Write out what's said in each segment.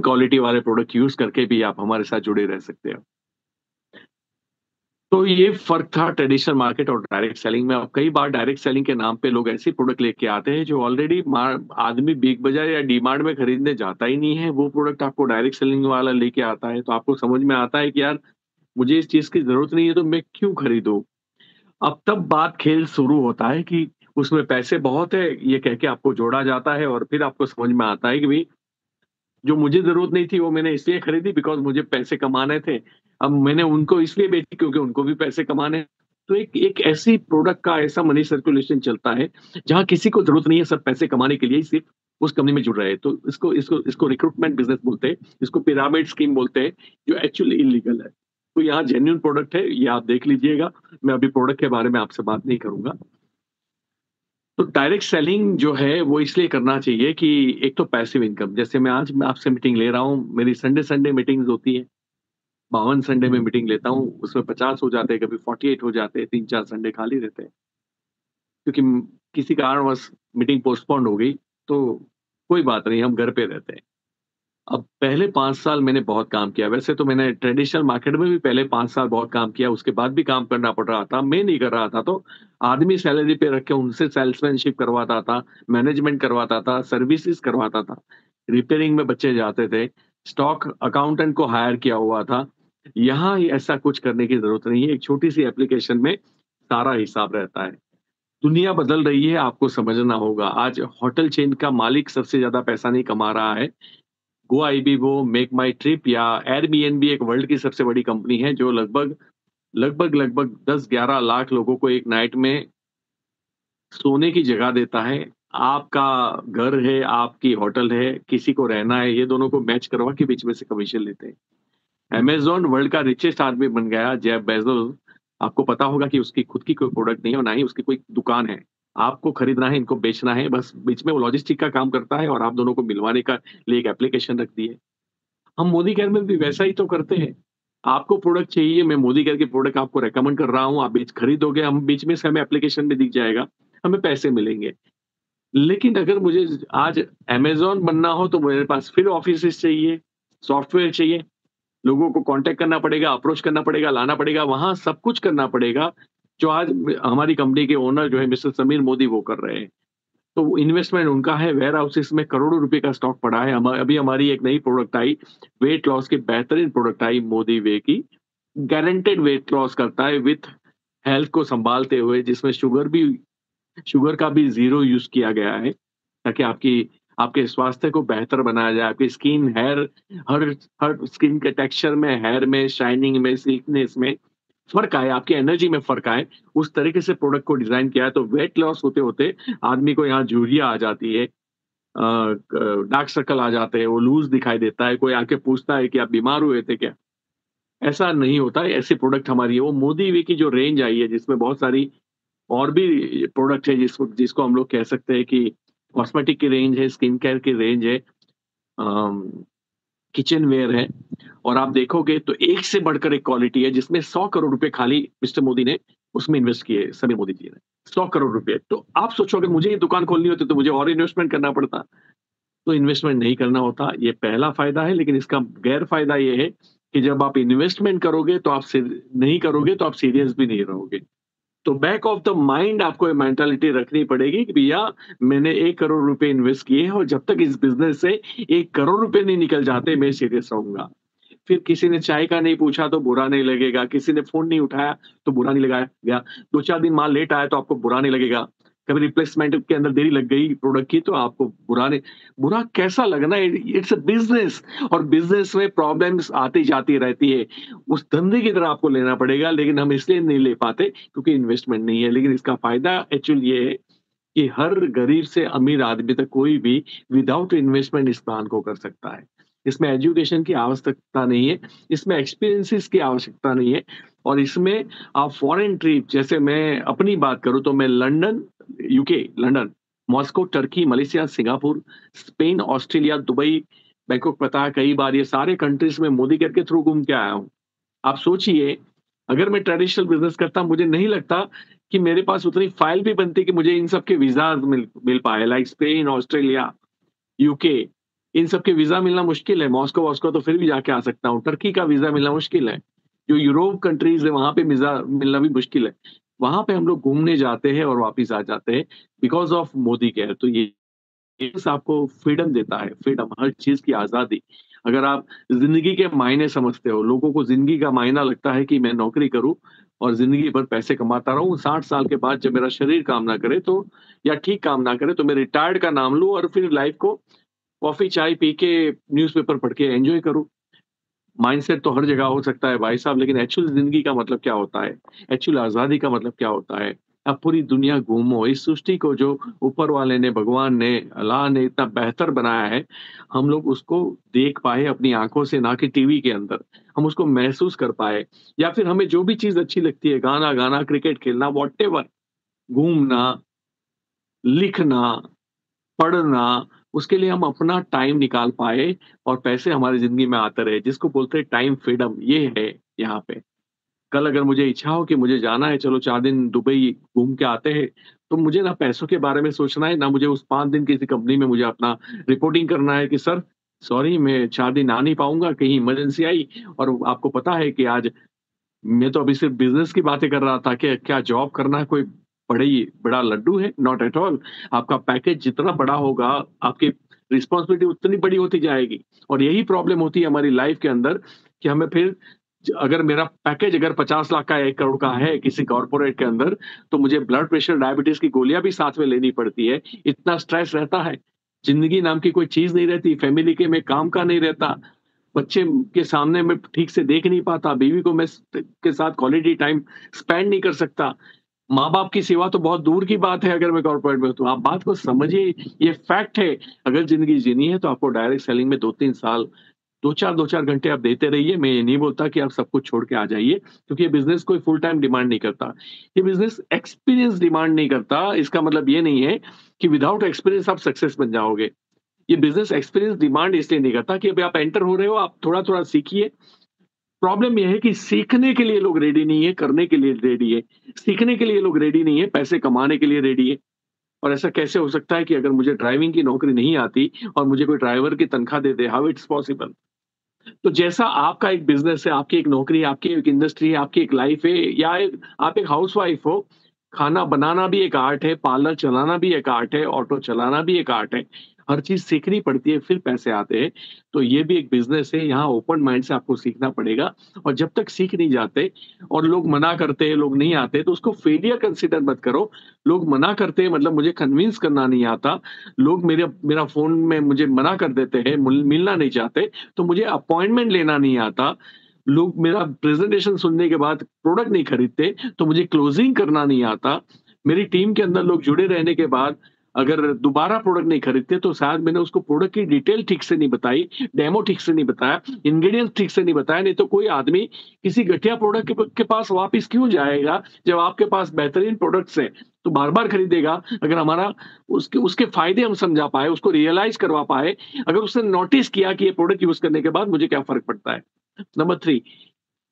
Quality वाले product use करके भी आप हमारे साथ जुड़े रह सकते हो। तो ये फ़र्क था ट्रेडिशनल मार्केट और डायरेक्ट सेलिंग में। अब कई बार डायरेक्ट सेलिंग के नाम पे लोग ऐसे प्रोडक्ट लेके आते हैं जो ऑलरेडी आदमी बिग बाज़ार या डी-मार्ट में खरीदने जाता ही नहीं है, वो प्रोडक्ट आपको डायरेक्ट सेलिंग वाला लेके आता है। तो आपको समझ में आता है कि यार मुझे इस चीज़ की ज़रूरत नहीं है तो मैं क्यों खरीदूँ? अब तब बात खेल शुरू होता है कि उसमें पैसे बहुत है, ये कह के आपको जोड़ा जाता है और फिर आपको समझ में आता है कि भई जो मुझे ज़रूरत नहीं थी वो मैंने इसलिए खरीदी बिकॉज़ मुझे पैसे कमाने थे। अब मैंने उनको इसलिए बेची क्योंकि उनको भी पैसे कमाने हैं। तो एक एक ऐसी प्रोडक्ट का ऐसा मनी सर्कुलेशन चलता है, जहाँ किसी को ज़रूरत नहीं है, सब पैसे कमाने के लिए ही सिर्फ़ उस कंपनी में जुड़ रहे हैं। तो इसको रिक्रूटमेंट बिज़नेस बोलते हैं, इसको पिरामिड स्कीम बोलते हैं, जो एक्चुअली इल्लीगल है। तो यहाँ जेन्युइन प्रोडक्ट है, ये आप देख लीजिएगा। मैं अभी प्रोडक्ट के बारे में आपसे बात नहीं करूँगा। तो डायरेक्ट सेलिंग जो है वो इसलिए करना चाहिए कि एक तो पैसिव इनकम जैसे मैं आपसे मीटिंग ले रहा हूँ, मेरी संडे मीटिंग्स होती है। 52 संडे में मीटिंग लेता हूँ, उसमें 50 हो जाते हैं, कभी 48 हो जाते हैं, 3-4 संडे खाली रहते हैं। क्योंकि किसी कारणवश मीटिंग पोस्टपोन्ड हो गई, तो कोई बात नहीं, हम घर पे रहते हैं। अब पहले 5 साल मैंने बहुत काम किया। वैसे तो मैंने ट्रेडिशनल मार्केट में भी पहले 5 साल बहुत काम किया, उसके बाद भी काम करना पड़ रहा था। मैं नहीं कर रहा था तो आदमी सैलरी पे रख के उनसे सेल्समैनशिप करवाता था, मैनेजमेंट करवाता था, सर्विसेज़ करवाता था। रिपेयरिंग में बच्चे जाते थे, स्टॉक अकाउंटेंट को हायर किया हुआ था। यहाँ ऐसा कुछ करने की ज़रूरत नहीं है, एक छोटी-सी एप्लीकेशन में सारा हिसाब रहता है। दुनिया बदल रही है, आपको समझना होगा। आज होटल चेन का मालिक सबसे ज़्यादा पैसा नहीं कमा रहा है, गो आईबीबो, मेक माई ट्रिप या एयरबीएनबी एक वर्ल्ड की सबसे बड़ी कंपनी है जो लगभग 10-11 लाख लोगों को एक नाइट में सोने की जगह देता है। आपका घर है, आपकी होटल है, किसी को रहना है, ये दोनों को मैच करवा के बीच में से कमीशन लेते हैं। अमेज़न वर्ल्ड का रिचेस्ट आदमी बन गया जेफ बेज़ोस। आपको पता होगा कि उसकी खुद की कोई प्रोडक्ट नहीं है और ना ही उसकी कोई दुकान है। आपको खरीदना है, इनको बेचना है, बस बीच में वो लॉजिस्टिक का काम करता है और आप दोनों को मिलवाने का लिए एक एप्लीकेशन रख दी है। हम मोदी केयर में भी वैसा ही तो करते हैं। आपको प्रोडक्ट चाहिए, मैं मोदी केयर की प्रोडक्ट आपको रिकमेंड कर रहा हूँ, आप बीच खरीदोगे, हम बीच में से हमें एप्लीकेशन में दिख जाएगा, हमें पैसे मिलेंगे। लेकिन अगर मुझे आज अमेज़न बनना हो तो मेरे पास फिर ऑफ़िसेज़ चाहिए, सॉफ्टवेयर चाहिए, लोगों को कॉन्टैक्ट करना पड़ेगा, अप्रोच करना पड़ेगा, लाना पड़ेगा, वहाँ सब कुछ करना पड़ेगा, जो आज हमारी कंपनी के ओनर जो है मिस्टर समीर मोदी वो कर रहे हैं। तो इन्वेस्टमेंट उनका है, वेयर हाउसेस में करोड़ों रुपए का स्टॉक पड़ा है। अभी हमारी एक नई प्रोडक्ट आई, वेट लॉस की बेहतरीन प्रोडक्ट आई मोदी वे की, गारंटेड वेट लॉस करता है विथ हेल्थ को सँभालते हुए, जिसमें शुगर का भी ज़ीरो यूज़ किया गया है, ताकि आपके स्वास्थ्य को बेहतर बनाया जाए। आपकी स्किन, हेयर हर हर स्किन के टेक्सचर में, हेयर में, शाइनिंग में, सिल्कीनेस में फ़र्क आए, आपकी एनर्जी में फ़र्क आए, उस तरीके से प्रोडक्ट को डिज़ाइन किया है। तो वेट लॉस होते-होते आदमी को यहाँ झुर्रियाँ आ जाती है, डार्क सर्कल आ जाते हैं, वो लूज़ दिखाई देता है, कोई आके पूछता है कि आप बीमार हुए थे क्या? ऐसा नहीं होता है, ऐसी प्रोडक्ट हमारी है। वो मोदी वे की जो रेंज आई है जिसमें बहुत सारी और भी प्रोडक्ट है जिसको जिसको हम लोग कह सकते हैं कि कॉस्मेटिक की रेंज है, स्किन केयर की रेंज है, अम, किचन वेयर है और आप देखोगे तो एक से बढ़कर एक क्वालिटी है जिसमें 100 करोड़ रुपए खाली मिस्टर मोदी ने उसमें इन्वेस्ट किए, समीर मोदी जी ने। 100 करोड़ रुपए। तो आप सोचो अगर मुझे ये दुकान खोलनी होती तो मुझे और इन्वेस्टमेंट करना पड़ता। तो इन्वेस्टमेंट नहीं करना होता, ये पहला फ़ायदा है, लेकिन इसका गैर फ़ायदा ये है कि जब आप इन्वेस्टमेंट करोगे तो आप नहीं करोगे तो आप सीरियस भी नहीं रहोगे। तो बैक ऑफ द माइंड आपको ये मेंटालिटी रखनी पड़ेगी कि भैया मैंने 1 करोड़ रुपए इन्वेस्ट किए हैं और जब तक इस बिज़नेस से 1 करोड़ रुपए नहीं निकल जाते मैं सीरियस रहूँगा। फिर किसी ने चाय का नहीं पूछा तो बुरा नहीं लगेगा, किसी ने फ़ोन नहीं उठाया तो बुरा नहीं लगाया गया, 2-4 दिन माल लेट आया तो आपको बुरा नहीं लगेगा। कभी रिप्लेसमेंट के अंदर देरी लग गई प्रोडक्ट की तो आपको बुरा कैसा लगना है, इट्स अ बिज़नेस और बिज़नेस में प्रॉब्लम्स आती-जाती रहती है। उस धंधे की तरह आपको लेना पड़ेगा लेकिन हम इसलिए नहीं ले पाते क्योंकि इन्वेस्टमेंट नहीं है। लेकिन इसका फ़ायदा एक्चुअली ये है कि हर गरीब से अमीर आदमी तक कोई भी विदाउट इन्वेस्टमेंट इस प्लान को कर सकता है। इसमें एजुकेशन की आवश्यकता नहीं है, इसमें एक्सपीरियंसेस की आवश्यकता नहीं है और इसमें आप फॉरेन ट्रिप जैसे मैं अपनी बात करूँ तो मैं London, UK, London, Moscow, Turkey, Malaysia, Singapore, Spain, Australia, Dubai, Bangkok पता है कई बार ये सारे कंट्रीज़ में मोदी केयर के थ्रू घूम के आया हूँ। आप सोचिए, अगर मैं ट्रेडिशनल बिज़नेस करता मुझे नहीं लगता कि मेरे पास उतनी फाइल भी बनती कि मुझे इन सब के वीज़ाज़ मिल मिल पाए लाइक स्पेन, ऑस्ट्रेलिया, यूके। इन सब के वीज़ा मिलना मुश्किल है, मॉस्को वॉस्को तो फिर भी जाके आ सकता हूँ, टर्की का वीज़ा मिलना मुश्किल है। जो यूरोप कंट्रीज़ है वहाँ पे वीज़ा मिलना भी मुश्किल है। वहाँ पे हम लोग घूमने जाते हैं और वापिस आ जाते हैं बिकॉज़ ऑफ मोदी केयर। तो ये आपको फ्रीडम देता है, फ्रीडम हर चीज़ की आज़ादी। अगर आप ज़िंदगी के मायने समझते हो, लोगों को ज़िंदगी का मायना लगता है कि मैं नौकरी करूँ और ज़िंदगी भर पैसे कमाता रहूँ, 60 साल के बाद जब मेरा शरीर काम ना करे तो या ठीक काम ना करे तो मैं रिटायर्ड का नाम लूँ और फिर लाइफ़ को कॉफ़ी, चाय पी के, न्यूज़पेपर पढ़ के एन्जॉय करूँ। माइंडसेट तो हर जगह हो सकता है भाई साहब, लेकिन एक्चुअल ज़िंदगी का मतलब क्या होता है? एक्चुअल आज़ादी का मतलब क्या होता है? आप पूरी दुनिया घूमो, इस सृष्टि को जो ऊपर वाले ने, भगवान ने, अल्लाह ने इतना बेहतर बनाया है, हम लोग उसको देख पाएँ अपनी आँखों से, ना कि टीवी के अंदर। हम उसको महसूस कर पाएँ या फिर हमें जो भी चीज़ अच्छी लगती है, गाना गाना, क्रिकेट खेलना, व्हाटएवर, घूमना, लिखना, पढ़ना, उसके लिए हम अपना टाइम निकाल पाएँ और पैसे हमारी ज़िंदगी में आते रहे, जिसको बोलते हैं टाइम फ्रीडम, ये है यहाँ पे। कल अगर मुझे इच्छा हो कि मुझे जाना है, चलो 4 दिन दुबई घूम के आते हैं, तो मुझे ना पैसों के बारे में सोचना है, ना मुझे उस 5 दिन किसी कंपनी में मुझे अपना रिपोर्टिंग करना है कि सर, सॉरी मैं 4 दिन आ नहीं पाऊँगा, कहीं इमरजेंसी आई और आपको पता है कि आज मैं तो अभी सिर्फ़ बिज़नेस की बातें कर रहा था कि क्या जॉब करना कोई बड़ा लड्डू है? Not at all. आपका पैकेज जितना बड़ा होगा, आपकी रिस्पॉन्सिबिलिटी उतनी बड़ी होती जाएगी और यही प्रॉब्लम होती है हमारी लाइफ़ के अंदर कि हमें फिर अगर मेरा पैकेज अगर 50 लाख का 1 करोड़ का है किसी कॉर्पोरेट के अंदर, तो मुझे ब्लड प्रेशर, डायबिटीज़ की गोलियाँ भी साथ में लेनी पड़ती है। इतना स्ट्रेस रहता है। ज़िंदगी नाम की कोई चीज़ नहीं रहती, फैमिली के में काम का नहीं रहता। बच्चे के सामने मैं ठीक से देख नहीं पाता, बीवी को मैं के साथ क्वालिटी टाइम स्पेंड नहीं कर सकता। माँ-बाप की सेवा तो बहुत दूर की बात है अगर मैं कॉर्पोरेट में हूँ तो। आप बात को समझिए, ये फैक्ट है। अगर ज़िंदगी जीनी है तो आपको डायरेक्ट सेलिंग में 2-3 साल 2-4 घंटे आप देते रहिए। मैं ये नहीं बोलता कि आप सब कुछ छोड़ के आ जाइए, क्योंकि ये बिज़नेस कोई फुल टाइम डिमांड नहीं करता। ये बिज़नेस एक्सपीरियंस डिमांड नहीं करता। इसका मतलब ये नहीं है कि विदाउट एक्सपीरियंस आप सक्सेस बन जाओगे। ये बिज़नेस एक्सपीरियंस डिमांड इसलिए नहीं करता कि अभी आप एंटर हो रहे हो, आप थोड़ा-थोड़ा सीखिए। प्रॉब्लम ये है कि सीखने के लिए लोग रेडी नहीं है, करने के लिए रेडी है। सीखने के लिए लोग रेडी नहीं है, पैसे कमाने के लिए रेडी है। और ऐसा कैसे हो सकता है कि अगर मुझे ड्राइविंग की नौकरी नहीं आती और मुझे कोई ड्राइवर की तनख्वाह दे दे, हाउ इट्स पॉसिबल? तो जैसा आपका एक बिज़नेस है, आपकी एक नौकरी है, आपकी एक इंडस्ट्री है, आपकी एक लाइफ़ है या आप एक हाउसवाइफ़ हो, खाना बनाना भी एक आर्ट है, पार्लर चलाना भी एक आर्ट है, ऑटो चलाना भी एक आर्ट है। हर चीज़ सीखनी पड़ती है, फिर पैसे आते हैं। तो ये भी एक बिज़नेस है, यहाँ ओपन माइंड से आपको सीखना पड़ेगा और जब तक सीख नहीं जाते और लोग मना करते हैं, लोग नहीं आते, तो उसको फेलियर कंसिडर मत करो। लोग मना करते हैं मतलब मुझे कन्विंस करना नहीं आता, लोग मेरा फ़ोन में मुझे मना कर देते हैं, मिलना नहीं चाहते, तो मुझे अपॉइंटमेंट लेना नहीं आता। लोग मेरा प्रेज़ेंटेशन सुनने के बाद प्रोडक्ट नहीं खरीदते, तो मुझे क्लोजिंग करना नहीं आता। मेरी टीम के अंदर लोग जुड़े रहने के बाद अगर दोबारा प्रोडक्ट नहीं खरीदते, तो शायद मैंने उसको प्रोडक्ट की डिटेल ठीक से नहीं बताई, डेमो ठीक से नहीं बताया, इंग्रीडिएंट्स ठीक से नहीं बताया, नहीं तो कोई आदमी किसी घटिया प्रोडक्ट के पास वापिस क्यों जाएगा, जब आपके पास बेहतरीन प्रोडक्ट्स हैं, तो बार-बार खरीदेगा। अगर हमारा उसके उसके फ़ायदे हम समझा पाएँ, उसको रियलाइज़ करवा पाएँ, अगर उसने नोटिस किया कि ये प्रोडक्ट यूज़ करने के बाद मुझे क्या फ़र्क पड़ता है। नंबर 3,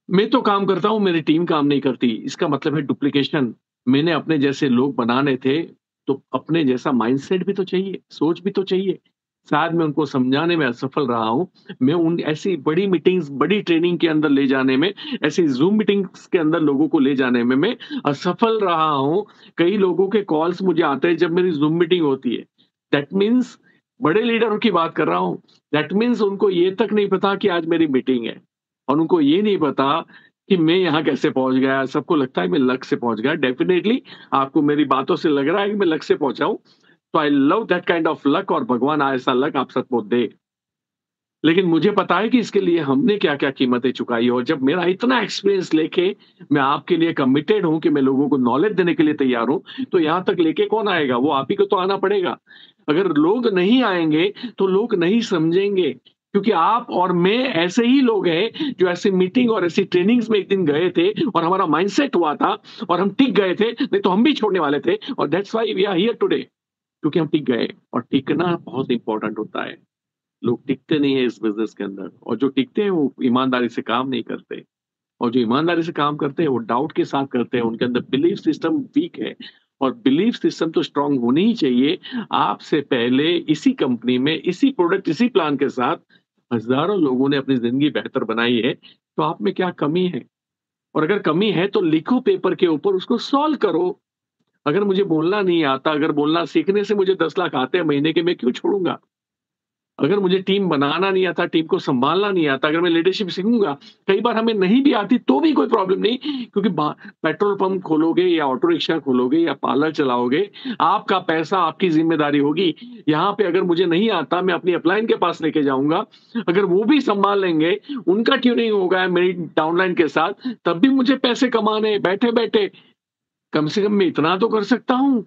मैं तो काम करता हूँ, मेरी टीम काम नहीं करती। इसका मतलब है डुप्लीकेशन। मैंने अपने जैसे लोग बनाने थे, तो अपने जैसा माइंडसेट भी तो चाहिए, सोच भी तो चाहिए। शायद मैं उनको समझाने में असफल रहा हूँ। मैं उन ऐसी बड़ी मीटिंग्स, बड़ी ट्रेनिंग के अंदर ले जाने में, ऐसी ज़ूम मीटिंग्स के अंदर लोगों को ले जाने में मैं असफल रहा हूँ। कई लोगों के कॉल्स मुझे आते हैं जब मेरी ज़ूम मीटिंग होती है। दैट मीन्स बड़े लीडरों की बात कर रहा हूँ। दैट मीन्स उनको ये तक नहीं पता कि आज मेरी मीटिंग है। और उनको ये नहीं पता कि मैं यहाँ कैसे पहुँच गया। सबको लगता है मैं लक से पहुँच गया। डेफ़िनेटली आपको मेरी बातों से लग रहा है कि मैं लक से पहुँचा हूँ। तो I love that kind of luck और भगवान ऐसा लक आप सबको दे। लेकिन मुझे पता है कि इसके लिए हमने क्या-क्या कीमतें चुकाई और जब मेरा इतना एक्सपीरियंस लेके मैं आपके लिए कमिटेड हूँ कि मैं लोगों को नॉलेज देने के लिए तैयार हूँ, तो यहाँ तक लेके कौन आएगा? वो आप ही को तो आना पड़ेगा। अगर लोग नहीं आएँगे, तो लोग नहीं समझेंगे। क्योंकि आप और मैं ऐसे ही लोग हैं, जो ऐसी मीटिंग और ऐसी ट्रेनिंग्स में एक दिन गए थे और हमारा माइंडसेट हुआ था और हम टिक गए थे, नहीं तो हम भी छोड़ने वाले थे और that's why we are here today क्योंकि हम टिक गए और टिकना बहुत इम्पोर्टेंट होता है। लोग टिकते नहीं है इस बिज़नेस के अंदर और जो टिकते हैं वो ईमानदारी से काम नहीं करते और जो ईमानदारी से काम करते हैं वो डाउट के साथ करते हैं, उनके अंदर बिलीफ सिस्टम वीक है और बिलीफ सिस्टम तो स्ट्रांग होनी ही चाहिए। आपसे पहले इसी कंपनी में, इसी प्रोडक्ट, इसी प्लान के साथ हज़ारों लोगों ने अपनी ज़िंदगी बेहतर बनाई है, तो आप में क्या कमी है? और अगर कमी है तो लिखो पेपर के ऊपर, उसको सॉल्व करो। अगर मुझे बोलना नहीं आता, अगर बोलना सीखने से मुझे 10 लाख आते हैं महीने के, मैं क्यों छोड़ूँगा? अगर मुझे टीम बनाना नहीं आता, टीम को सँभालना नहीं आता, अगर मैं लीडरशिप सीखूँगा, कई बार हमें नहीं भी आती तो भी कोई प्रॉब्लम नहीं, क्योंकि बा पेट्रोल पंप खोलोगे या ऑटो रिक्शा खोलोगे या पार्लर चलाओगे, आपका पैसा, आपकी ज़िम्मेदारी होगी। यहाँ पे अगर मुझे नहीं आता, मैं अपनी अपलाइन के पास लेके जाऊँगा, अगर वो भी सँभाल लेंगे, उनका ट्यूनिंग होगा मेरी डाउनलाइन के साथ, तब भी मुझे पैसे कमाने हैं बैठे-बैठे। कम से कम मैं इतना तो कर सकता हूँ।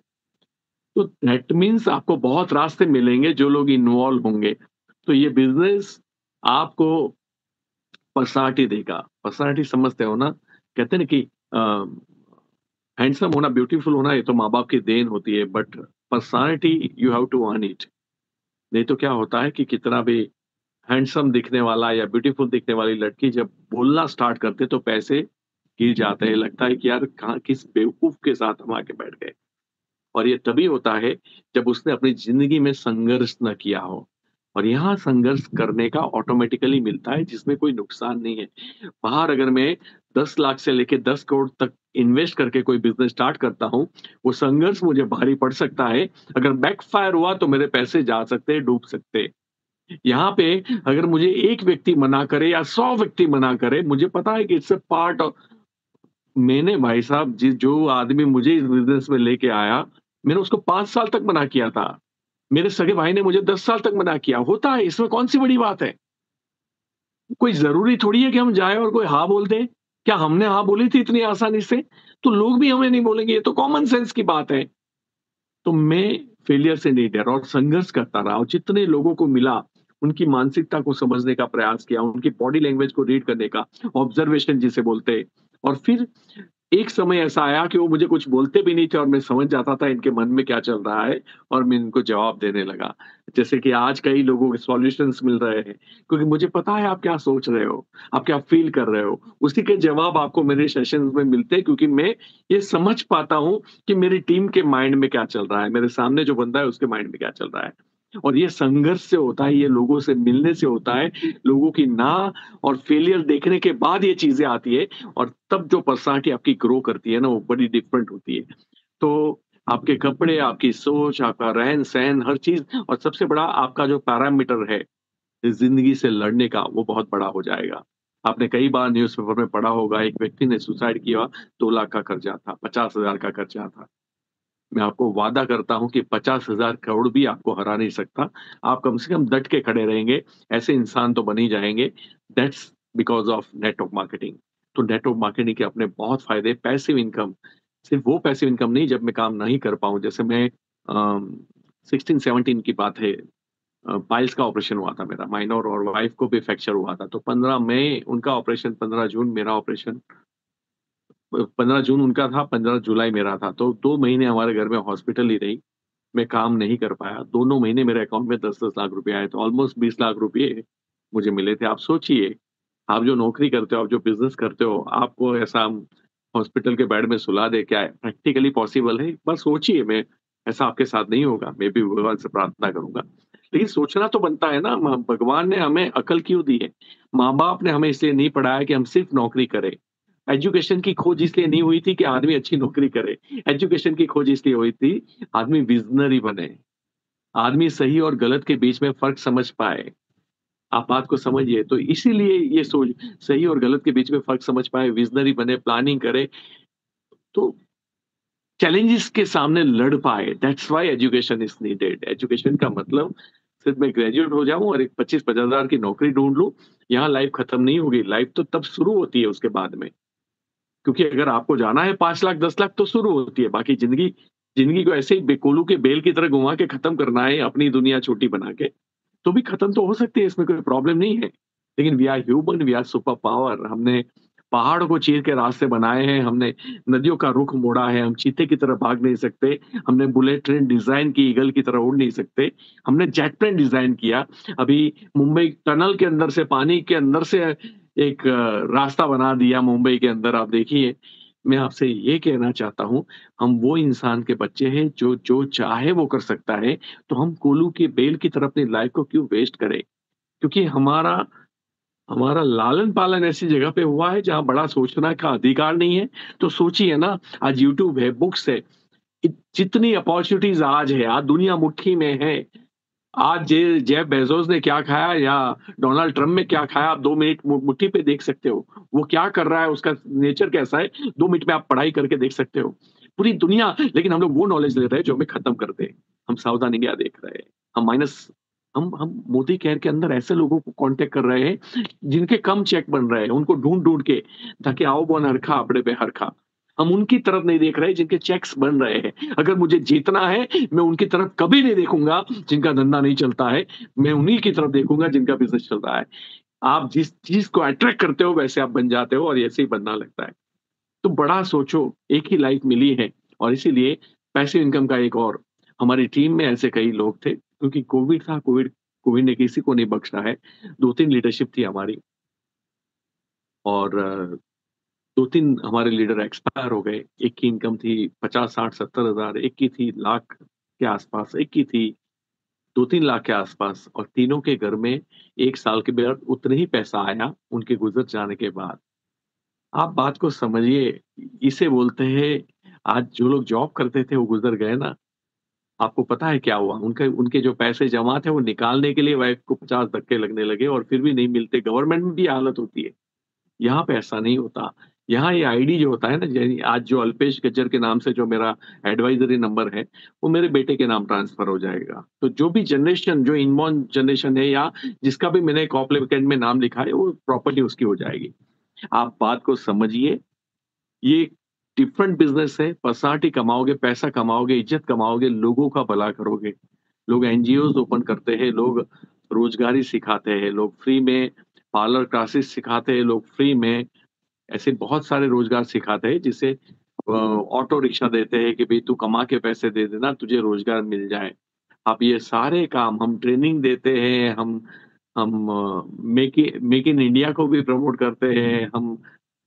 तो दैट मीन्स आपको बहुत रास्ते मिलेंगे जो लोग इन्वॉल्व होंगे। तो ये बिज़नेस आपको पर्सनैलिटी देगा। पर्सनैलिटी समझते हो ना? कहते हैं ना कि हैंडसम होना, ब्यूटीफुल होना ये तो माँ-बाप की देन होती है, but personality you have to earn it. नहीं तो क्या होता है कि कितना भी हैंडसम दिखने वाला या ब्यूटीफुल दिखने वाली लड़की जब बोलना स्टार्ट करते तो पैसे गिर जाते हैं। लगता है कि यार कहाँ किस बेवकूफ़ के साथ हम आके बैठ गए। और ये तभी होता है जब उसने अपनी ज़िंदगी में संघर्ष ना किया हो। और यहाँ संघर्ष करने का ऑटोमैटिकली मिलता है जिसमें कोई नुकसान नहीं है। बाहर अगर मैं 10 लाख से लेके 10 करोड़ तक इन्वेस्ट करके कोई बिज़नेस स्टार्ट करता हूँ, वो संघर्ष मुझे भारी पड़ सकता है। अगर बैकफ़ायर हुआ तो मेरे पैसे जा सकते हैं, डूब सकते हैं। यहाँ पे अगर मुझे 1 व्यक्ति मना करे या 100 व्यक्ति मना करे, मुझे पता है कि इट्स अ पार्ट ऑफ। मैंने भाई साहब जो आदमी मुझे इस बिज़नेस में लेके आया, मैंने उसको 5 साल तक मना किया था। मेरे सगे भाई ने मुझे 10 साल तक मना किया। होता है, इसमें कौन-सी बड़ी बात है? कोई ज़रूरी थोड़ी है कि हम जाएँ और कोई हाँ बोल दे। क्या हमने हाँ बोली थी इतनी आसानी से? तो लोग भी हमें नहीं बोलेंगे, ये तो कॉमन सेंस की बात है। तो मैं फेलियर से नहीं डरा और संघर्ष करता रहा और जितने लोगों को मिला, उनकी मानसिकता को समझने का प्रयास किया, उनकी बॉडी लैंग्वेज को रीड करने का, ऑब्जर्वेशन जिसे बोलते हैं। और फिर एक समय ऐसा आया कि वो मुझे कुछ बोलते भी नहीं थे और मैं समझ जाता था इनके मन में क्या चल रहा है और मैं इनको जवाब देने लगा। जैसे कि आज कई लोगों के सॉल्यूशंस मिल रहे हैं, क्योंकि मुझे पता है आप क्या सोच रहे हो, आप क्या फ़ील कर रहे हो। उसी के जवाब आपको मेरे सेशंस में मिलते हैं, क्योंकि मैं ये समझ पाता हूँ कि मेरी टीम के माइंड में क्या चल रहा है, मेरे सामने जो बंदा है उसके माइंड में क्या चल रहा है। और ये संघर्ष से होता है, ये लोगों से मिलने से होता है, लोगों की ना और फेलियर देखने के बाद ये चीज़ें आती है और तब जो पर्सनैलिटी आपकी ग्रो करती है ना, वो बड़ी डिफरेंट होती है। तो आपके कपड़े, आपकी सोच, आपका रहन-सहन, हर चीज़ और सबसे बड़ा आपका जो पैरामीटर है, ज़िंदगी से लड़ने का, वो बहुत बड़ा हो जाएगा। आपने कई बार न्यूज़पेपर में पढ़ा होगा, एक व्यक्ति ने सुसाइड किया, 2 लाख का कर्जा था, 50,000 का कर्जा था। मैं आपको वादा करता हूँ कि 50,000 करोड़ भी आपको हरा नहीं सकता। आप कम से कम डट के खड़े रहेंगे, ऐसे इंसान तो बन ही जाएँगे। That's because of network marketing. तो नेटवर्क मार्केटिंग के अपने बहुत फ़ायदे, पैसिव इनकम, सिर्फ़ वो पैसिव इनकम नहीं जब मैं काम नहीं कर पाऊँ। जैसे मैं 16-17 की बात है, पाइल्स का ऑपरेशन हुआ था मेरा, माइनर और वाइफ़ को भी फ्रैक्चर हुआ था। तो 15 मई उनका ऑपरेशन, 15 जून मेरा ऑपरेशन। 15 जून उनका था, 15 जुलाई मेरा था, तो 2 महीने हमारे घर में हॉस्पिटल ही रही। मैं काम नहीं कर पाया। दोनों महीने मेरे अकाउंट में 10-10 लाख रुपए आए, तो ऑलमोस्ट 20 लाख रुपए मुझे मिले थे। आप सोचिए, आप जो नौकरी करते हो, आप जो बिज़नेस करते हो, आपको ऐसा हॉस्पिटल के बेड में सुला दे, क्या प्रैक्टिकली पॉसिबल है? एक बार सोचिए, मैं ऐसा आपके साथ नहीं होगा, मैं भी भगवान से प्रार्थना करूँगा। लेकिन सोचना तो बनता है ना, म भगवान ने हमें अकल क्यों दी है? माँ-बाप ने हमें इसलिए नहीं पढ़ाया कि हम सिर्फ़ नौकरी करें। एजुकेशन की खोज इसलिए नहीं हुई थी कि आदमी अच्छी नौकरी करे। एजुकेशन की खोज इसलिए हुई थी, आदमी विज़नरी बने। आदमी सही और गलत के बीच में फ़र्क समझ पाए। आप बात को समझिए, तो इसीलिए ये सोच, सही और गलत के बीच में फ़र्क समझ पाए, विज़नरी बने, प्लानिंग करे, तो चैलेंजेस के सामने लड़ पाए। That's why education is needed. Education का मतलब सिर्फ़ मैं ग्रेजुएट हो जाऊँ और एक 25-50 हज़ार की नौकरी ढूँढ लूँ, यहाँ लाइफ़ खत्म नहीं होगी। लाइफ़ तो तब शुरू होती है उसके बाद में। क्योंकि अगर आपको जाना है 5 लाख 10 लाख तो शुरू होती है, बाकी ज़िंदगी ज़िंदगी को ऐसे ही कोलू के बेल की तरह घुमा के खत्म करना है अपनी दुनिया छोटी बना के, तो भी खत्म तो हो सकती है, इसमें कोई प्रॉब्लम नहीं है। लेकिन we are human, we are super power. हमने पहाड़ को चीर के रास्ते बनाए हैं, हमने नदियों का रुख मोड़ा है, हम चीते की तरह भाग नहीं सकते, हमने बुलेट ट्रेन डिज़ाइन की, ईगल की तरह उड़ नहीं सकते, हमने जेट प्लेन डिज़ाइन किया। अभी मुंबई टनल के अंदर से, पानी के अंदर से एक रास्ता बना दिया मुंबई के अंदर, आप देखिए। मैं आपसे ये कहना चाहता हूँ, हम वो इंसान के बच्चे हैं जो जो चाहे वो कर सकता है, तो हम कोल्हू की बेल की तरह अपनी लाइफ़ को क्यों वेस्ट करें? क्योंकि हमारा हमारा लालन-पालन ऐसी जगह पे हुआ है जहाँ बड़ा सोचने का अधिकार नहीं है। तो सोचिए ना, आज यूट्यूब है, बुक्स है, जितनी अपॉर्च्युनिटीज़ आज है, आज दुनिया मुट्ठी में है। आज जे जेफ बेज़ोस ने क्या खाया या डोनाल्ड ट्रम्प ने क्या खाया, आप 2 मिनट मुट्ठी पे देख सकते हो। वो क्या कर रहा है, उसका नेचर कैसा है, 2 मिनट में आप पढ़ाई करके देख सकते हो। पूरी दुनिया, लेकिन हम लोग वो नॉलेज ले रहे हैं जो हमें खत्म कर दे। हम सावधान इंडिया देख रहे हैं। हम माइनस हम मोदी केयर के अंदर ऐसे लोगों को कॉन्टैक्ट कर रहे हैं, जिनके कम चेक बन रहे हैं, उनको ढूँढ-ढूँढ के, ताकि आओ बोन हरखा अपड़े पे हरखा। हम उनकी तरफ नहीं देख रहे जिनके चेक्स बन रहे हैं। अगर मुझे जीतना है, मैं उनकी तरफ कभी नहीं देखूँगा जिनका धंधा नहीं चलता है। मैं उन्हीं की तरफ देखूँगा जिनका बिज़नेस चल रहा है। आप जिस चीज़ को अट्रैक्ट करते हो वैसे आप बन जाते हो और ऐसे ही बनना लगता है। तो बड़ा सोचो, एक ही लाइफ मिली है और इसीलिए पैसिव इनकम का एक और हमारी टीम में ऐसे कई लोग थे, क्योंकि कोविड था, कोविड ने किसी को नहीं बख्शा है। 2-3 लीडरशिप थी हमारी और 2-3 हमारे लीडर एक्सपायर हो गए। एक की इनकम थी 50, 60, 70 हज़ार, एक की थी लाख के आस-पास, एक की थी 2-3 लाख के आस-पास और तीनों के घर में 1 साल के बाद उतना ही पैसा आया उनके गुज़र जाने के बाद। आप बात को समझिए, इसे बोलते हैं आज जो लोग जॉब करते थे वो गुज़र गए ना, आपको पता है क्या हुआ? उनके उनके जो पैसे जमा थे वो निकालने के लिए वाइफ को 50 धक्के लगने लगे और फिर भी नहीं मिलते। गवर्नमेंट में भी ये हालत होती है। यहाँ पे ऐसा नहीं होता। यहाँ ये आईडी जो होता है ना, जैसे आज जो अल्पेश गज्जर के नाम से जो मेरा एडवाइज़री नंबर है, वो मेरे बेटे के नाम ट्रांसफ़र हो जाएगा। तो जो भी जनरेशन जो इनबॉर्न जनरेशन है या जिसका भी मैंने कॉप एप्लीकेंट में नाम लिखा है, वो प्रॉपर्टी उसकी हो जाएगी। आप बात को समझिए, ये डिफरेंट बिज़नेस है, पर्सनैलिटी कमाओगे, पैसा कमाओगे, इज़्ज़त कमाओगे, लोगों का भला करोगे। लोग एनजीओज़ ओपन करते हैं, लोग रोज़गारी सिखाते हैं, लोग फ्री में पार्लर क्लासेस सिखाते हैं, लोग फ्री में ऐसे बहुत सारे रोज़गार सिखाते हैं जिससे ऑटो रिक्शा देते हैं कि भई तू कमा के पैसे दे देना, तुझे रोज़गार मिल जाए। आप ये सारे काम हम ट्रेनिंग देते हैं, हम मेक इन इंडिया को भी प्रमोट करते हैं,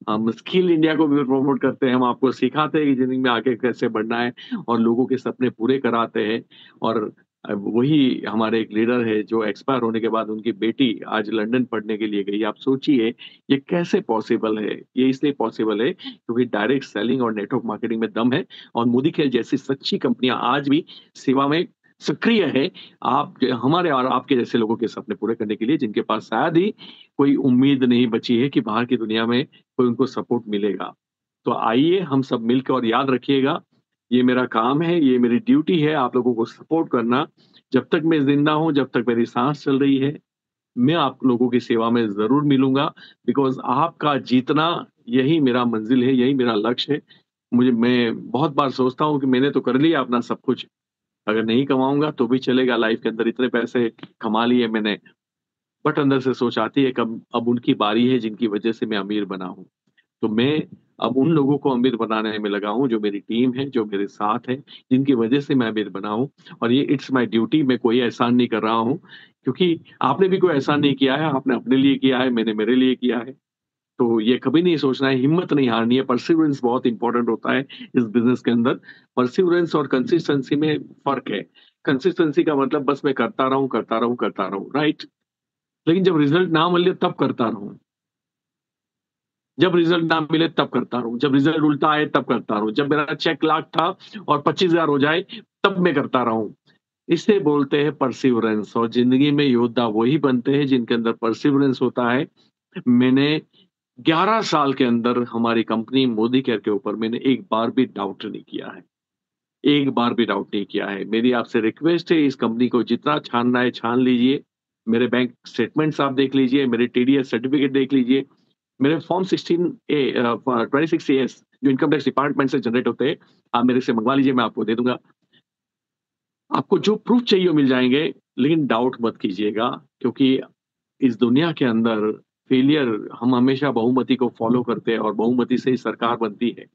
हम स्किल इंडिया को भी प्रमोट करते हैं, हम आपको सिखाते हैं कि ज़िंदगी में आगे कैसे बढ़ना है और लोगों के सपने पूरे कराते हैं और वही हमारे एक लीडर है जो एक्सपायर होने के बाद उनकी बेटी आज लंदन पढ़ने के लिए गई। आप सोचिए ये कैसे पॉसिबल है? ये इसलिए पॉसिबल है क्योंकि डायरेक्ट सेलिंग और नेटवर्क मार्केटिंग में दम है और मोदी केयर जैसी सच्ची कंपनियाँ आज भी सेवा में सक्रिय है। आप हमारे और आपके जैसे लोगों के सपने पूरे करने के लिए जिनके पास शायद ही कोई उम्मीद नहीं बची है कि बाहर की दुनिया में कोई उनको सपोर्ट मिलेगा। तो आइए हम सब मिलकर और याद रखिएगा, ये मेरा काम है, ये मेरी ड्यूटी है आप लोगों को सपोर्ट करना। जब तक मैं ज़िंदा हूँ, जब तक मेरी साँस चल रही है, मैं आप लोगों की सेवा में ज़रूर मिलूँगा बिकॉज़ आपका जीतना यही मेरा मंज़िल है, यही मेरा लक्ष्य है। मैं बहुत बार सोचता हूँ कि मैंने तो कर लिया अपना सब कुछ, अगर नहीं कमाऊँगा तो भी चलेगा लाइफ़ के अंदर इतने पैसे कमा लिए मैंने। बट अंदर से सोच आती है कब अब उनकी बारी है जिनकी वज़ह से मैं अमीर बना हूँ। तो मैं अब उन लोगों को अमीर बनाने में लगा हूँ, जो मेरी टीम है, जो मेरे साथ है, जिनकी वजह से मैं अमीर बना हूँ और ये इट्स माय ड्यूटी मैं कोई एहसान नहीं कर रहा हूँ, क्योंकि आपने भी कोई एहसान नहीं किया है, आपने अपने लिए किया है, मैंने मेरे लिए किया है। तो ये कभी नहीं सोचना है, हिम्मत नहीं हारनी है, परसिवरेंस बहुत इम्पोर्टेंट होता है इस बिज़नेस के अंदर। परसिवरेंस और कंसिस्टेंसी में फ़र्क है। कंसिस्टेंसी का मतलब बस मैं करता रहूँ, करता रहूँ, करता रहूँ, राइट? लेकिन जब रिज़ल्ट ना मिले तब करता रहूँ। जब रिज़ल्ट ना मिले तब करता रहूँ, जब रिज़ल्ट उल्टा आए तब करता रहूँ, जब मेरा चेक लाख था और 25,000 हो जाए तब मैं करता रहूँ। इसे बोलते हैं परसिवरेंस और ज़िंदगी में योद्धा वही बनते हैं जिनके अंदर परसिवरेंस होता है। मैंने 11 साल के अंदर हमारी कंपनी मोदी केयर के ऊपर मैंने एक बार भी डाउट नहीं किया है। एक बार भी डाउट नहीं किया है। मेरी आपसे रिक्वेस्ट है इस कंपनी को जितना छानना है छान लीजिए। मेरे बैंक स्टेटमेंट्स आप देख लीजिए, मेरे टीडीएस सर्टिफ़िकेट देख लीजिए। मेरे फॉर्म 26 एएस जो इनकम टैक्स डिपार्टमेंट से जनरेट होते हैं, आप मेरे से मँगवा लीजिए, मैं आपको दे दूँगा। आपको जो प्रूफ चाहिए वो मिल जाएँगे, लेकिन डाउट मत कीजिएगा क्योंकि इस दुनिया के अंदर फेलियर हम हमेशा बहुमति को फ़ॉलो करते हैं और बहुमति से ही सरकार बनती है।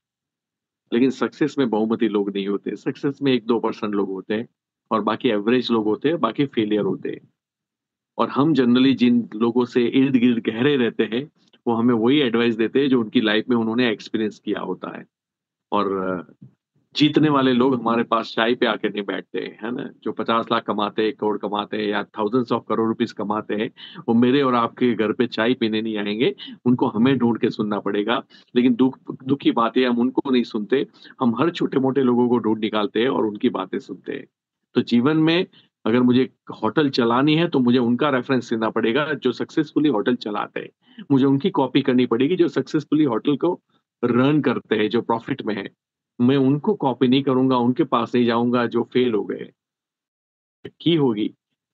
लेकिन सक्सेस में बहुमति लोग नहीं होते। सक्सेस में 1-2% लोग होते हैं और बाकी एवरेज लोग होते हैं, बाकी फेलियर होते हैं। और हम जनरली जिन लोगों से इर्द-गिर्द गहरे रहते हैं, वो हमें वही एडवाइस देते हैं जो उनकी लाइफ में उन्होंने एक्सपीरियंस किया होता है। और जीतने वाले लोग हमारे पास चाय पे आके नहीं बैठते, है ना? जो 50 लाख कमाते हैं, 1 करोड़ कमाते हैं या थाउज़ेंड्स ऑफ करोड़ रुपीज़ कमाते हैं, वो मेरे और आपके घर पे चाय पीने नहीं आएँगे, उनको हमें ढूँढ के सुनना पड़ेगा। लेकिन दुःख की बात है हम उनको नहीं सुनते, हम हर छोटे-मोटे लोगों को ढूँढ निकालते हैं और उनकी बातें सुनते हैं। तो जीवन में अगर मुझे होटल चलानी है, तो मुझे उनका रेफ़रेंस लेना पड़ेगा जो सक्सेसफुली होटल चलाते हैं। मुझे उनकी कॉपी करनी पड़ेगी जो सक्सेसफुली होटल को रन करते हैं, जो प्रॉफ़िट में हैं। मैं उनको कॉपी नहीं करूँगा, उनके पास नहीं जाऊँगा जो फेल हो गए। की होगी।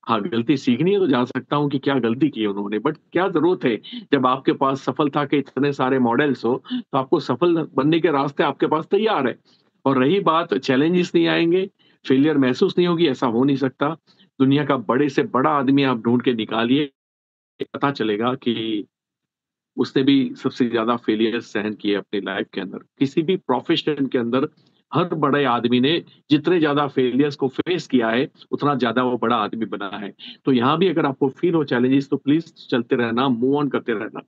हाँ, गलती सीखनी है तो जा सकता हूँ कि क्या गलती की है उन्होंने, बट क्या ज़रूरत है जब आपके पास सफलता के इतने सारे मॉडल्स हो, तो आपको सफल बनने के रास्ते आपके पास तैयार है। और रही बात चैलेंजेस नहीं आएँगे, फेलियर महसूस नहीं होगी, ऐसा हो नहीं सकता। दुनिया का बड़े से बड़ा आदमी आप ढूँढ के निकालिए, पता चलेगा कि उसने भी सबसे ज़्यादा फेलियर सहन किए अपनी लाइफ के अंदर। किसी भी प्रोफ़ेशन के अंदर हर बड़े आदमी ने जितने ज़्यादा फेलियर्स को फेस किया है, उतना ज़्यादा वो बड़ा आदमी बना है। तो यहाँ भी अगर आपको फ़ील हो चैलेंजेस तो प्लीज़ चलते रहना, मूव ऑन करते रहना।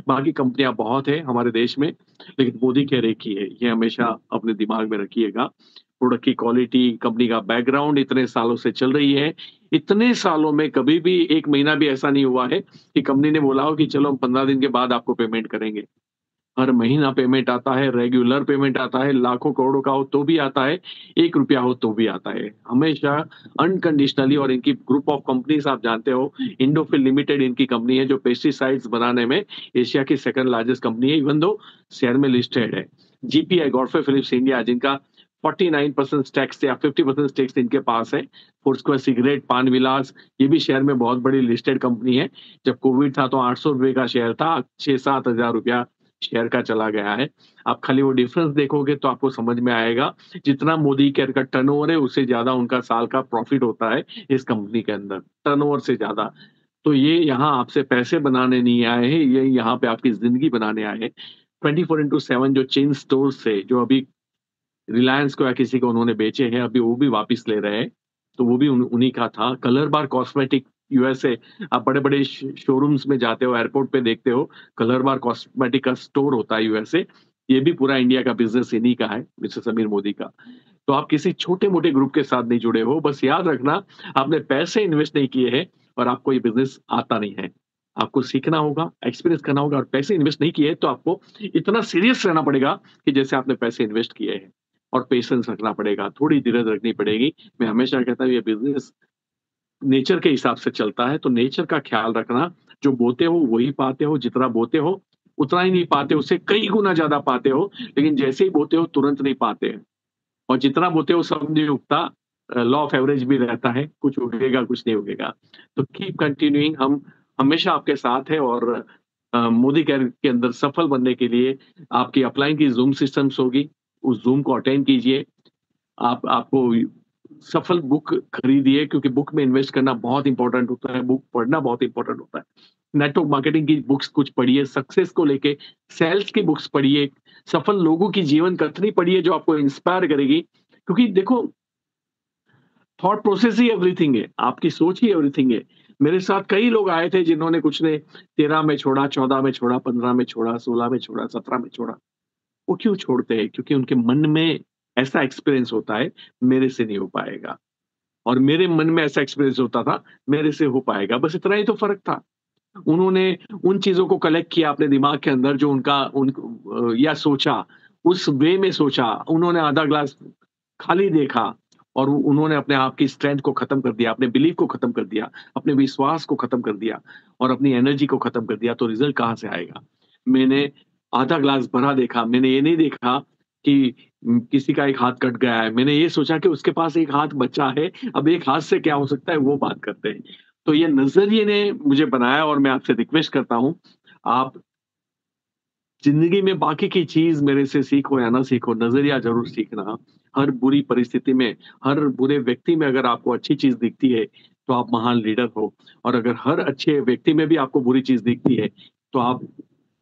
बाकी कंपनियाँ बहुत हैं हमारे देश में, लेकिन मोदी केयर एक ही है, ये हमेशा अपने दिमाग में रखिएगा। प्रोडक्ट की क्वालिटी, कंपनी का बैकग्राउंड इतने सालों से चल रही है। इतने सालों में कभी भी 1 महीना भी ऐसा नहीं हुआ है कि कंपनी ने बोला हो कि चलो हम 15 दिन के बाद आपको पेमेंट करेंगे। हर महीना पेमेंट आता है, रेगुलर पेमेंट आता है, लाखों करोड़ों का हो तो भी आता है, ₹1 हो तो भी आता है। हमेशा अनकंडीशनली और इनकी ग्रुप ऑफ कंपनीज़ आप जानते हो, इंडोफिल लिमिटेड इनकी कंपनी है जो पेस्टिसाइड्स बनाने में एशिया की सेकंड लार्जेस्ट कंपनी है इवन दो शेयर में लिस्टेड है। जीपीआई गॉडफ्रे फिलिप्स इंडिया जिनका 49% स्टेक्स या 50% स्टेक्स इनके पास है। फोर्स्क्वायर सिगरेट, पान विलास ये भी शेयर में बहुत बड़ी लिस्टेड कंपनी है। जब कोविड था तो ₹800 का शेयर था, 6-7 हज़ार रुपया शेयर का चला गया है। आप खाली वो डिफरेंस देखोगे तो आपको समझ में आएगा, जितना मोदी केयर का टर्नओवर है उससे ज़्यादा उनका साल का प्रॉफिट होता है इस कंपनी के अंदर, टर्नओवर से ज़्यादा। तो ये यहाँ आपसे पैसे बनाने नहीं आए हैं, ये यहाँ पे आपकी ज़िंदगी बनाने आए हैं। 24/7 जो चेन स्टोर्स थे, जो अभी रिलायंस को या किसी को उन्होंने बेचे हैं, अभी वो भी वापस ले रहे हैं, तो वो भी उन्हीं का था। कलर बार कॉस्मेटिक यूएसए आप बड़े-बड़े शोरूम्स में जाते हो, एयरपोर्ट पे देखते हो, कलर बार कॉस्मेटिक का स्टोर होता है यूएसए, ये भी पूरा इंडिया का बिज़नेस इन्हीं का है, मिस्टर समीर मोदी का। तो आप किसी छोटे-मोटे ग्रुप के साथ नहीं जुड़े हो, बस याद रखना आपने पैसे इन्वेस्ट नहीं किए हैं और आपको ये बिज़नेस आता नहीं है। आपको सीखना होगा, एक्सपीरियंस करना होगा और पैसे इन्वेस्ट नहीं किए तो आपको इतना सीरियस रहना पड़ेगा कि जैसे आपने पैसे इन्वेस्ट किए हैं। और पेशेंस रखना पड़ेगा, थोड़ी धीरज रखनी पड़ेगी। मैं हमेशा कहता हूँ ये बिज़नेस नेचर के हिसाब से चलता है, तो नेचर का ख़्याल रखना, जो बोते हो वही पाते हो, जितना बोते हो उतना ही नहीं पाते, उससे कई गुना ज़्यादा पाते हो, लेकिन जैसे ही बोते हो तुरंत नहीं पाते। और जितना बोते हो सब नहीं उगता लॉ ऑफ एवरेज भी रहता है, कुछ उगेगा, कुछ नहीं उगेगा। तो कीप कंटिन्यूइंग हम हमेशा आपके साथ हैं और मोदी केयर के अंदर सफल बनने के लिए आपकी अपलाइन की ज़ूम सिस्टम्स होगी, उस ज़ूम को अटेंड कीजिए। आप आपको सफल बुक खरीदिए क्योंकि बुक में इन्वेस्ट करना बहुत इम्पोर्टेंट होता है, बुक पढ़ना बहुत इम्पोर्टेंट होता है। नेटवर्क मार्केटिंग की बुक्स कुछ पढ़िए, सक्सेस को लेके सेल्स की बुक्स पढ़िए, सफल लोगों की जीवन कथनी पढ़िए जो आपको इंस्पायर करेगी। क्योंकि देखो थॉट प्रोसेस ही एवरीथिंग है, आपकी सोच ही एवरीथिंग है। मेरे साथ कई लोग आए थे जिन्होंने कुछ ने 13 में छोड़ा, 14 में छोड़ा, 15 में छोड़ा, 16 में छोड़ा, 17 में छोड़ा। वो क्यों छोड़ते हैं? क्योंकि उनके मन में ऐसा एक्सपीरियंस होता है, मेरे से नहीं हो पाएगा और मेरे मन में ऐसा एक्सपीरियंस होता था, मेरे से हो पाएगा। बस इतना ही तो फ़र्क था। उन्होंने उन चीज़ों को कलेक्ट किया अपने दिमाग के अंदर जो या सोचा, उस वे में सोचा। उन्होंने आधा ग्लास खाली देखा और उन्होंने अपने आप की स्ट्रेंथ को खत्म कर दिया, अपने बिलीफ को खत्म कर दिया, अपने विश्वास को खत्म कर दिया और अपनी एनर्जी को खत्म कर दिया, तो रिज़ल्ट कहाँ से आएगा? मैंने आधा ग्लास भरा देखा, मैंने ये नहीं देखा कि किसी का एक हाथ कट गया है। मैंने ये सोचा कि उसके पास एक हाथ बचा है, अब एक हाथ से क्या हो सकता है वो बात करते हैं। तो ये नज़रिए ने मुझे बनाया और मैं आपसे रिक्वेस्ट करता हूँ, आप ज़िंदगी में बाकी की चीज़ मेरे से सीखो या ना सीखो, नज़रिया ज़रूर सीखना। हर बुरी परिस्थिति में, हर बुरे व्यक्ति में अगर आपको अच्छी चीज़ दिखती है, तो आप महान लीडर हो और अगर हर अच्छे व्यक्ति में भी आपको बुरी चीज़ दिखती है, तो आप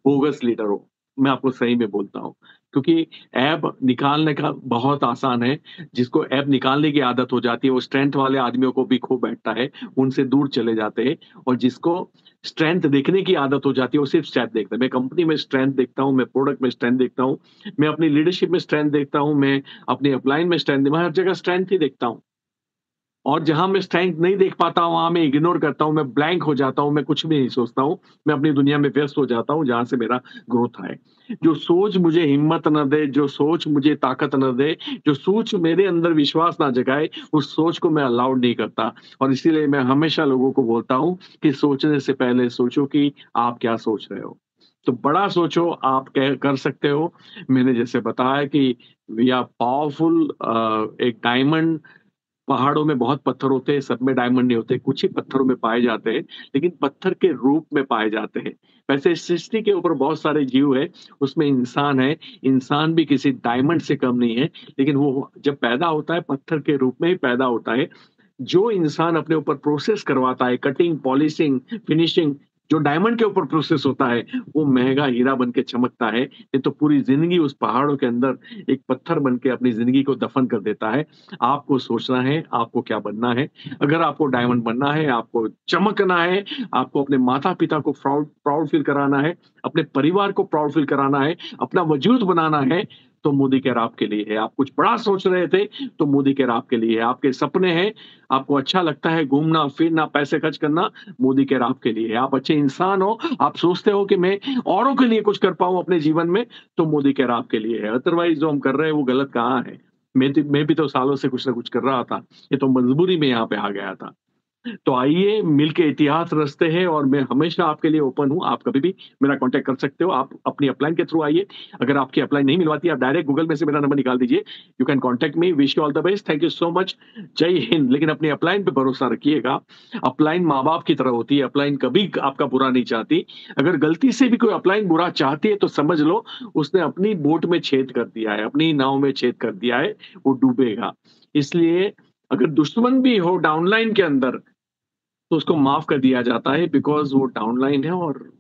बोगस लीडर हो। मैं आपको सही में बोलता हूँ। क्योंकि ऐब निकालने का बहुत आसान है। जिसको ऐब निकालने की आदत हो जाती है, वो स्ट्रेंथ वाले आदमियों को भी खो बैठता है, उनसे दूर चले जाते हैं और जिसको स्ट्रेंथ देखने की आदत हो जाती है, वो सिर्फ स्ट्रेंथ देखता है। मैं कंपनी में स्ट्रेंथ देखता हूँ, मैं प्रोडक्ट में स्ट्रेंथ देखता हूँ, मैं अपनी लीडरशिप में स्ट्रेंथ देखता हूँ, मैं अपनी अपलाइन में स्ट्रेंथ मैं हर जगह स्ट्रेंथ ही देखता हूँ। और जहाँ मैं स्ट्रेंथ नहीं देख पाता हूँ, वहाँ मैं इग्नोर करता हूँ, मैं ब्लैंक हो जाता हूँ, मैं कुछ भी नहीं सोचता हूँ। मैं अपनी दुनिया में व्यस्त हो जाता हूँ, जहाँ से मेरा ग्रोथ आए। जो सोच मुझे हिम्मत ना दे, जो सोच मुझे ताकत ना दे, जो सोच मेरे अंदर विश्वास ना जगाए, उस सोच को मैं अलाउड नहीं करता। और इसीलिए मैं हमेशा लोगों को बोलता हूँ कि सोचने से पहले सोचो कि आप क्या सोच रहे हो। तो बड़ा सोचो, आप कह कर सकते हो। मैंने जैसे बताया कि वी आर पावरफुल एक डायमंड पहाड़ों में बहुत पत्थर होते हैं, सब में डायमंड नहीं होते, कुछ ही पत्थरों में पाए जाते हैं, लेकिन पत्थर के रूप में पाए जाते हैं। वैसे इस सृष्टि के ऊपर बहुत सारे जीव हैं, उसमें इंसान है, इंसान भी किसी डायमंड से कम नहीं है, लेकिन वो जब पैदा होता है, पत्थर के रूप में ही पैदा होता है। जो इंसान अपने ऊपर प्रोसेस करवाता है, कटिंग, पॉलिशिंग, फिनिशिंग, जो डायमंड के ऊपर प्रोसेस होता है, वो महँगा हीरा बन के चमकता है। ये तो पूरी ज़िंदगी उस पहाड़ों के अंदर एक पत्थर बन के अपनी ज़िंदगी को दफ़न कर देता है। आपको सोचना है, आपको क्या बनना है। अगर आपको डायमंड बनना है, आपको चमकना है, आपको अपने माता-पिता को प्राउड प्राउड फ़ील कराना है, अपने परिवार को प्राउड फ़ील कराना है, अपना वजूद बनाना है, तो मोदी केयर आपके लिए है। आप कुछ बड़ा सोच रहे थे, तो मोदी केयर आपके लिए है। आपके सपने हैं, आपको अच्छा लगता है घूमना-फिरना, पैसे खर्च करना, मोदी केयर आपके लिए है। आप अच्छे इंसान हो, आप सोचते हो कि मैं औरों के लिए कुछ कर पाऊँ अपने जीवन में, तो मोदी केयर आपके लिए है। अदरवाइज़ जो हम कर रहे हैं, वो गलत कहाँ है? मैं भी तो सालों से कुछ ना कुछ कर रहा था। ये तो मजबूरी में यहाँ पे आ गया था। तो आइए मिलके इतिहास रचते हैं और मैं हमेशा आपके लिए ओपन हूँ। आप कभी भी मेरा कॉन्टैक्ट कर सकते हो। आप अपनी अपलाइन के थ्रू आइए। अगर आपकी अपलाइन नहीं मिलवाती, आप डायरेक्ट गूगल में से मेरा नंबर निकाल दीजिए। You can contact me. Wish you all the best. Thank you so much. जय हिंद। लेकिन अपनी अपलाइन पे भरोसा रखिएगा। अपलाइन माँ-बाप की तरह होती है। अपलाइन कभी आपका बुरा नहीं चाहती। अगर गलती से भी कोई अपलाइन बुरा चाहती है, तो समझ लो उसने अपनी बोट में छेद कर दिया है, अपनी नाव में छेद कर दिया है, वो डूबेगा। इसलिए अगर दुश्मन भी हो डाउनलाइन के अंदर, तो उसको माफ़ कर दिया जाता है बिकॉज़ वो डाउनलाइन है और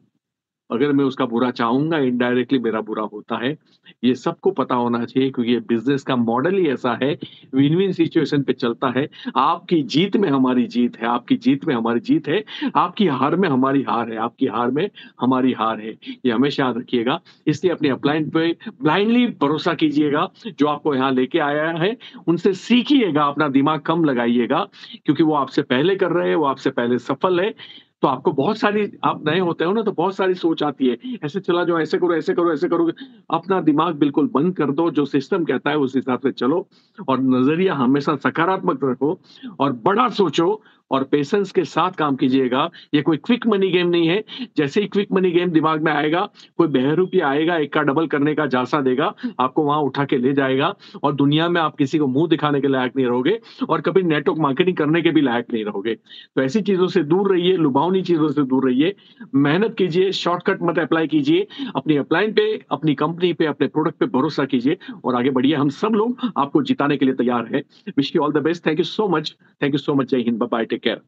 अगर मैं उसका बुरा चाहूँगा इनडायरेक्टली मेरा बुरा होता है। ये सबको पता होना चाहिए क्योंकि ये बिज़नेस का मॉडल ही ऐसा है, विन-विन सिचुएशन पे चलता है। आपकी जीत में हमारी जीत है, आपकी जीत में हमारी जीत है, आपकी हार में हमारी हार है, आपकी हार में हमारी हार है। ये हमेशा याद रखिएगा। इसलिए अपने अपलाइन पे ब्लाइंडली भरोसा कीजिएगा, जो आपको यहाँ लेके आया है, उनसे सीखिएगा, अपना दिमाग कम लगाइएगा क्योंकि वो आपसे पहले कर रहे हैं, वो आपसे पहले सफल है। तो आपको बहुत सारी आप नए होते हो ना तो बहुत सारी सोच आती है। ऐसे चला जाओ, ऐसे करो, ऐसे करो, ऐसे करोगे। अपना दिमाग बिल्कुल बंद कर दो, जो सिस्टम कहता है उस हिसाब से चलो और नज़रिया हमेशा सकारात्मक रखो और बड़ा सोचो और पेशेंस के साथ काम कीजिएगा। ये कोई क्विक मनी गेम नहीं है। जैसे ही क्विक मनी गेम दिमाग में आएगा, कोई बहरूपी आएगा, एक का डबल करने का झांसा देगा, आपको वहाँ उठा के ले जाएगा और दुनिया में आप किसी को मुँह दिखाने के लायक नहीं रहोगे और कभी नेटवर्क मार्केटिंग करने के भी लायक नहीं रहोगे। तो ऐसी चीज़ों से दूर रहिए, लुभावनी चीज़ों से दूर रहिए, मेहनत कीजिए, शॉर्टकट मत अप्लाई कीजिए, अपनी अपलाइन पे, अपनी कंपनी पे, अपने प्रोडक्ट पे भरोसा कीजिए और आगे बढ़िए। हम सब लोग आपको जिताने के लिए तैयार हैं। Wish you all the best. Thank you so much. Thank you so much. जय हिंद। Bye bye. Take care.